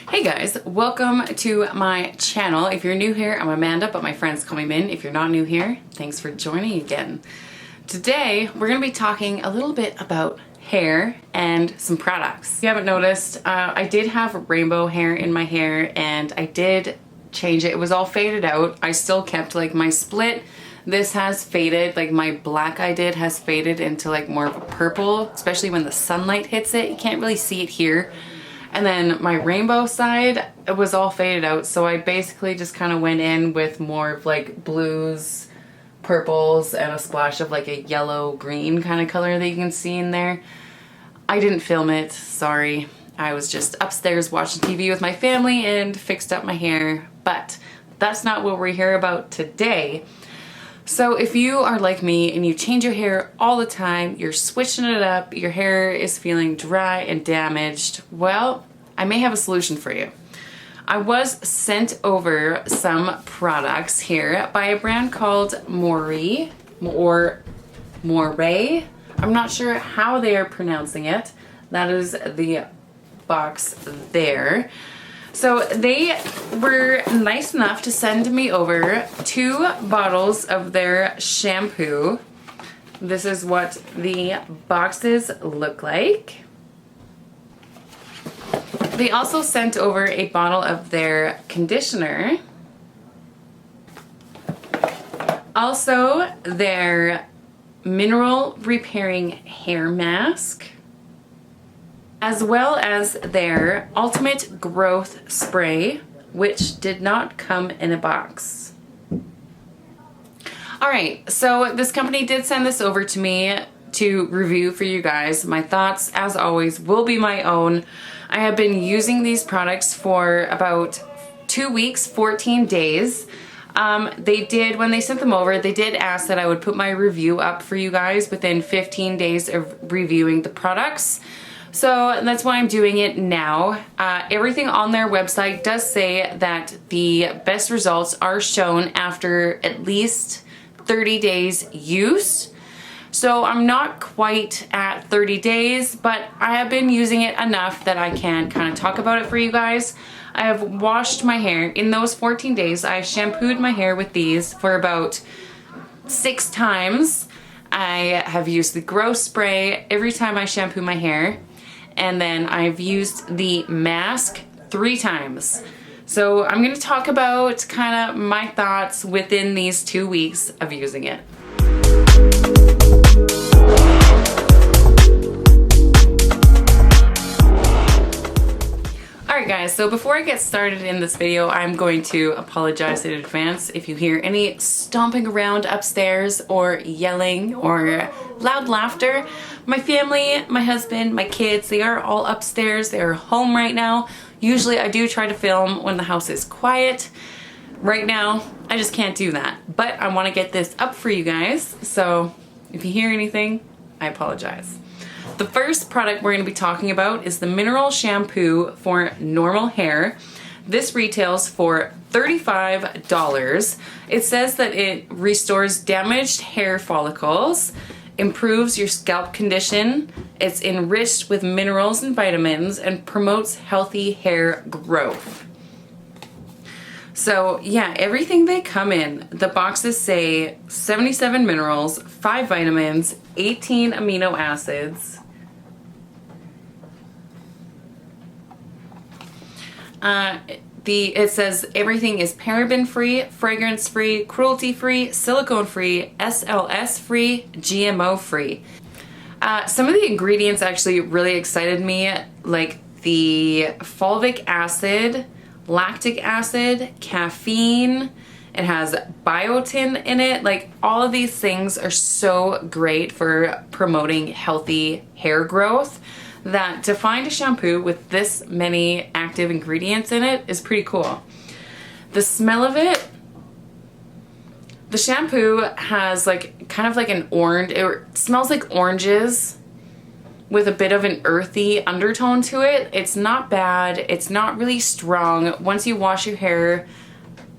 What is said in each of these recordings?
Hey guys, welcome to my channel. If you're new here, I'm Amanda, but my friends call me Min. If you're not new here, thanks for joining again. Today, we're gonna be talking a little bit about hair and some products. If you haven't noticed, I did have rainbow hair in my hair and I did change it. It was all faded out. I still kept like my split. This has faded, like my black I did has faded into like more of a purple, especially when the sunlight hits it. You can't really see it here. And then my rainbow side, it was all faded out. So I basically just kind of went in with more of like blues, purples, and a splash of like a yellow green kind of color that you can see in there. I didn't film it, sorry. I was just upstairs watching TV with my family and fixed up my hair, but that's not what we're here about today. So if you are like me and you change your hair all the time, you're switching it up, your hair is feeling dry and damaged, well, I may have a solution for you. I was sent over some products here by a brand called Moerie or MOÉRIE. I'm not sure how they are pronouncing it. That is the box there. So they were nice enough to send me over 2 bottles of their shampoo. This is what the boxes look like. They also sent over a bottle of their conditioner. Also their mineral repairing hair mask, as well as their ultimate growth spray, which did not come in a box. All right, so this company did send this over to me to review for you guys. My thoughts, as always, will be my own. I have been using these products for about 2 weeks, 14 days. They did, when they sent them over, they did ask that I would put my review up for you guys within 15 days of reviewing the products. So that's why I'm doing it now. Everything on their website does say that the best results are shown after at least 30 days use. So I'm not quite at 30 days, but I have been using it enough that I can kind of talk about it for you guys. I have washed my hair. In those 14 days, I shampooed my hair with these for about 6 times. I have used the growth spray every time I shampoo my hair. And then I've used the mask 3 times. So I'm going to talk about kind of my thoughts within these 2 weeks of using it. Alright guys, so before I get started in this video, I'm going to apologize in advance if you hear any stomping around upstairs or yelling or loud laughter. My family, my husband, my kids, they are all upstairs. They are home right now. Usually I do try to film when the house is quiet. Right now, I just can't do that. But I want to get this up for you guys, so if you hear anything, I apologize. The first product we're going to be talking about is the mineral shampoo for normal hair. This retails for $35. It says that it restores damaged hair follicles, improves your scalp condition, it's enriched with minerals and vitamins, and promotes healthy hair growth. So yeah, everything they come in, the boxes say 77 minerals, 5 vitamins, 18 amino acids. It says everything is paraben-free, fragrance-free, cruelty-free, silicone-free, SLS-free, GMO-free. Some of the ingredients actually really excited me, like the fulvic acid, lactic acid, caffeine. It has biotin in it. Like, all of these things are so great for promoting healthy hair growth, that to find a shampoo with this many active ingredients in it is pretty cool. The smell of it, the shampoo has like kind of like an orange, it smells like oranges with a bit of an earthy undertone to it. It's not bad, it's not really strong. Once you wash your hair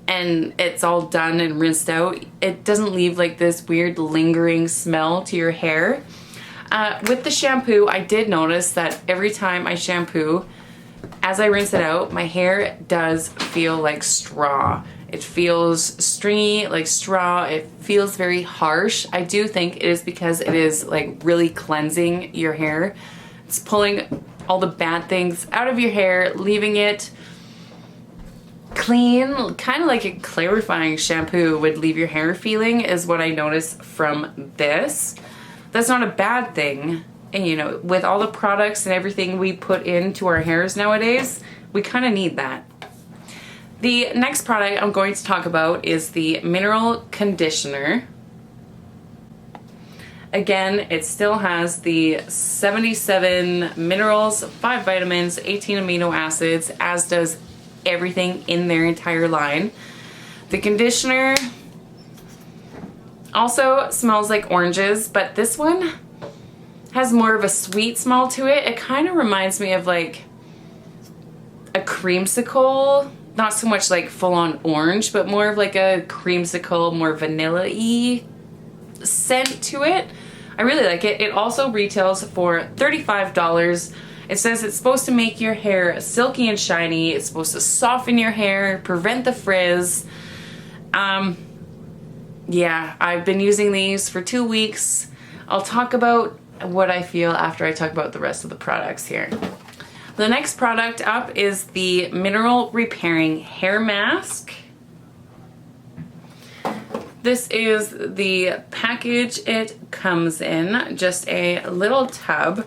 and it's all done and rinsed out, it doesn't leave like this weird lingering smell to your hair. With the shampoo, I did notice that every time I shampoo, as I rinse it out, my hair does feel like straw. It feels stringy like straw. It feels very harsh. I do think it is because it is like really cleansing your hair. It's pulling all the bad things out of your hair, leaving it clean, kind of like a clarifying shampoo would leave your hair feeling, is what I notice from this. That's not a bad thing. And you know, with all the products and everything we put into our hairs nowadays, we kind of need that. The next product I'm going to talk about is the mineral conditioner. Again, it still has the 77 minerals, 5 vitamins, 18 amino acids, as does everything in their entire line. The conditioner also smells like oranges, but this one has more of a sweet smell to it. It kind of reminds me of like a creamsicle, not so much like full-on orange, but more of like a creamsicle, more vanilla-y scent to it. I really like it. It also retails for $35. It says it's supposed to make your hair silky and shiny. It's supposed to soften your hair, prevent the frizz. Yeah, I've been using these for 2 weeks. I'll talk about what I feel after I talk about the rest of the products here. The next product up is the Mineral Repairing Hair Mask. This is the package it comes in, just a little tub.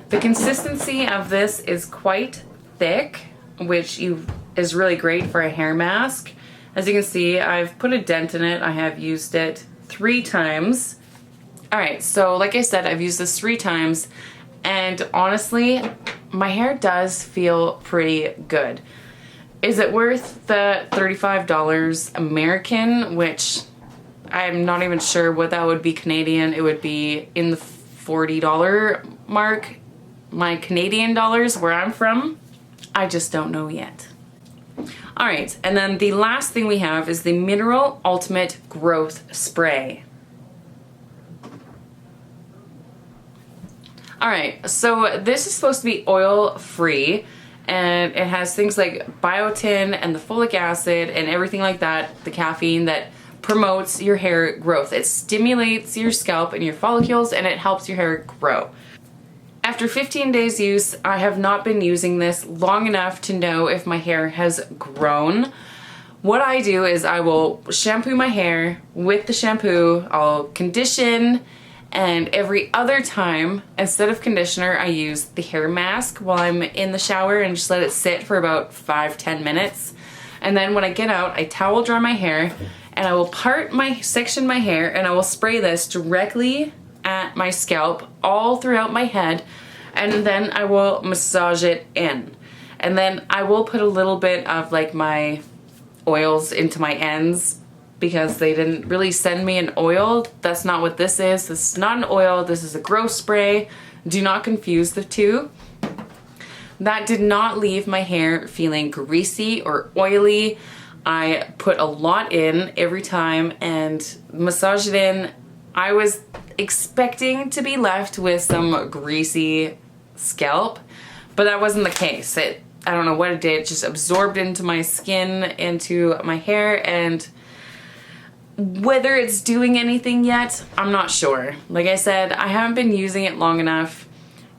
The consistency of this is quite thick, which is really great for a hair mask. As you can see, I've put a dent in it. I have used it 3 times. All right, so like I said, I've used this 3 times, and honestly, my hair does feel pretty good. Is it worth the $35 American, which I'm not even sure what that would be Canadian. It would be in the $40 mark. My Canadian dollars, where I'm from, I just don't know yet. All right, and then the last thing we have is the Mineral Ultimate Growth Spray. All right, so this is supposed to be oil-free, and it has things like biotin and the folic acid and everything like that, the caffeine that promotes your hair growth. It stimulates your scalp and your follicles, and it helps your hair grow. After 15 days use, I have not been using this long enough to know if my hair has grown. What I do is I will shampoo my hair with the shampoo, I'll condition, and every other time, instead of conditioner, I use the hair mask while I'm in the shower and just let it sit for about 5-10 minutes. And then when I get out, I towel dry my hair, and I will section my hair, and I will spray this directly at my scalp all throughout my head, and then I will massage it in. And then I will put a little bit of like my oils into my ends, because they didn't really send me an oil. That's not what this is. This is not an oil. This is a growth spray. Do not confuse the two. That did not leave my hair feeling greasy or oily. I put a lot in every time and massage it in. I was expecting to be left with some greasy scalp, but that wasn't the case. I don't know what it did. It just absorbed into my skin, into my hair, and whether it's doing anything yet, I'm not sure. Like I said, I haven't been using it long enough.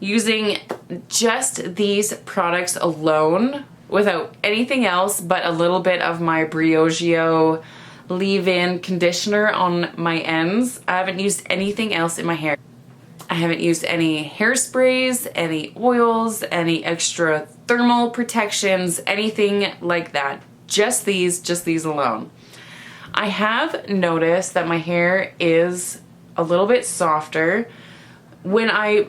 Using just these products alone without anything else but a little bit of my Briogeo leave-in conditioner on my ends. I haven't used anything else in my hair. I haven't used any hairsprays, any oils, any extra thermal protections, anything like that. Just these alone. I have noticed that my hair is a little bit softer when I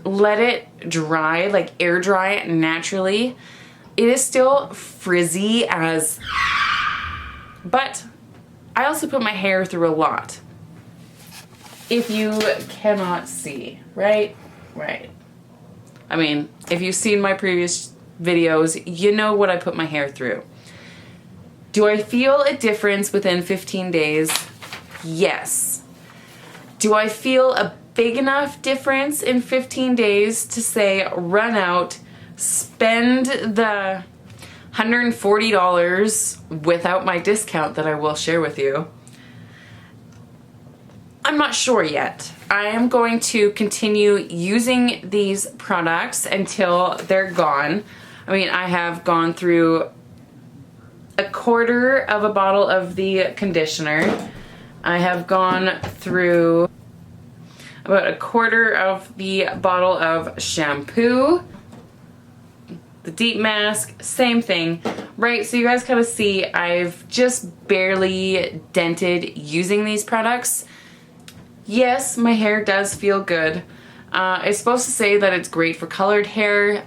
let it dry, like air dry it naturally. It is still frizzy but I also put my hair through a lot. If you cannot see, right? Right. I mean, if you've seen my previous videos, you know what I put my hair through. Do I feel a difference within 15 days? Yes. Do I feel a big enough difference in 15 days to say run out, spend the $140 without my discount that I will share with you? I'm not sure yet. I am going to continue using these products until they're gone. I mean, I have gone through a quarter of a bottle of the conditioner. I have gone through about a quarter of the bottle of shampoo. The deep mask, same thing, right? So you guys kind of see I've just barely dented using these products. Yes, my hair does feel good. It's supposed to say that it's great for colored hair.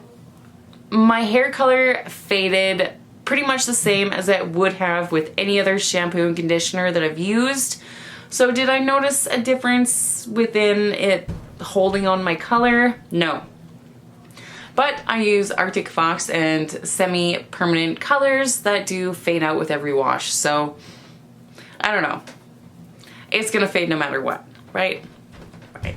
My hair color faded pretty much the same as it would have with any other shampoo and conditioner that I've used. So did I notice a difference within it holding on my color? No. But I use Arctic Fox and semi-permanent colors that do fade out with every wash. So I don't know. It's gonna fade no matter what, right? Right.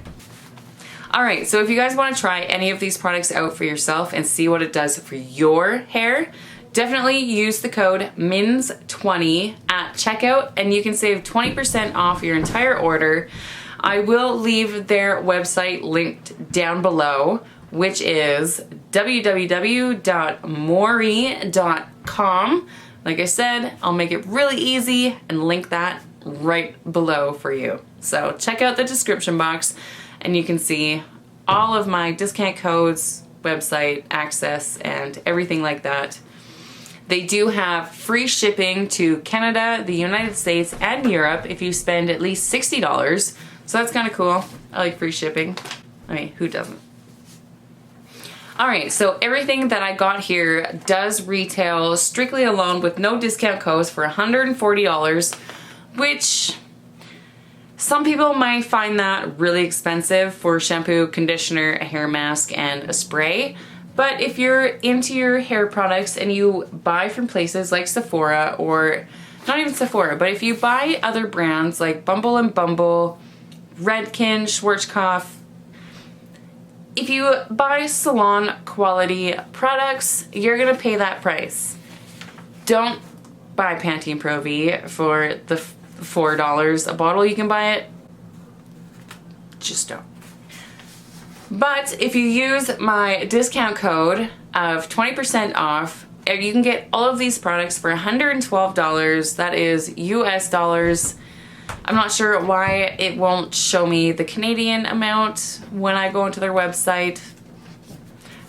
All right, so if you guys want to try any of these products out for yourself and see what it does for your hair, definitely use the code MINS20 at checkout and you can save 20% off your entire order. I will leave their website linked down below, which is www.moerie.com. Like I said, I'll make it really easy and link that right below for you. So check out the description box and you can see all of my discount codes, website access, and everything like that. They do have free shipping to Canada, the United States, and Europe if you spend at least $60. So that's kind of cool. I like free shipping. I mean, who doesn't? Alright, so everything that I got here does retail strictly alone with no discount codes for $140, which some people might find that really expensive for shampoo, conditioner, a hair mask, and a spray. But if you're into your hair products and you buy from places like Sephora, or not even Sephora, but if you buy other brands like Bumble and Bumble, Redken, Schwarzkopf, if you buy salon quality products, you're gonna pay that price. Don't buy Pantene Pro V for the $4 a bottle you can buy it. Just don't. But if you use my discount code of 20% off, you can get all of these products for $112. That is US dollars. I'm not sure why it won't show me the Canadian amount when I go into their website.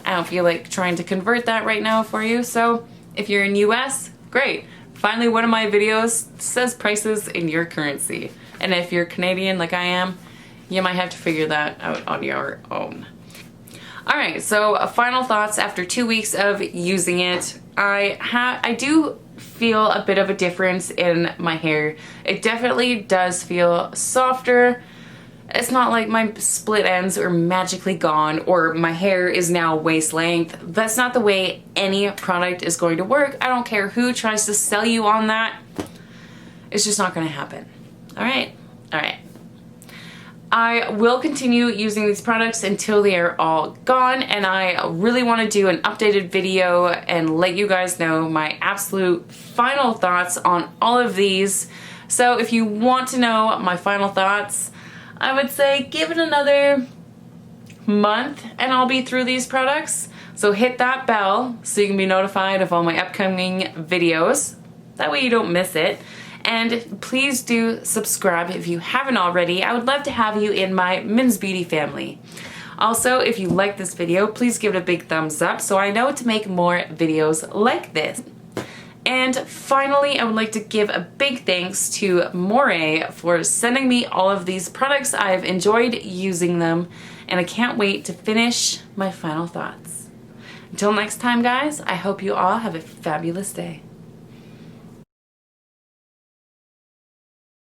I don't feel like trying to convert that right now for you. So if you're in US, great. Finally, one of my videos says prices in your currency. And if you're Canadian like I am, you might have to figure that out on your own. Alright, so final thoughts after 2 weeks of using it. I do feel a bit of a difference in my hair. It definitely does feel softer. It's not like my split ends are magically gone or my hair is now waist length. That's not the way any product is going to work. I don't care who tries to sell you on that. It's just not going to happen. Alright? Alright. I will continue using these products until they are all gone, and I really want to do an updated video and let you guys know my absolute final thoughts on all of these. So if you want to know my final thoughts, I would say give it another month and I'll be through these products. So hit that bell so you can be notified of all my upcoming videos. That way you don't miss it. And please do subscribe if you haven't already. I would love to have you in my Men's Beauty family. Also, if you like this video, please give it a big thumbs up so I know to make more videos like this. And finally, I would like to give a big thanks to MOÉRIE for sending me all of these products. I've enjoyed using them and I can't wait to finish my final thoughts. Until next time, guys, I hope you all have a fabulous day.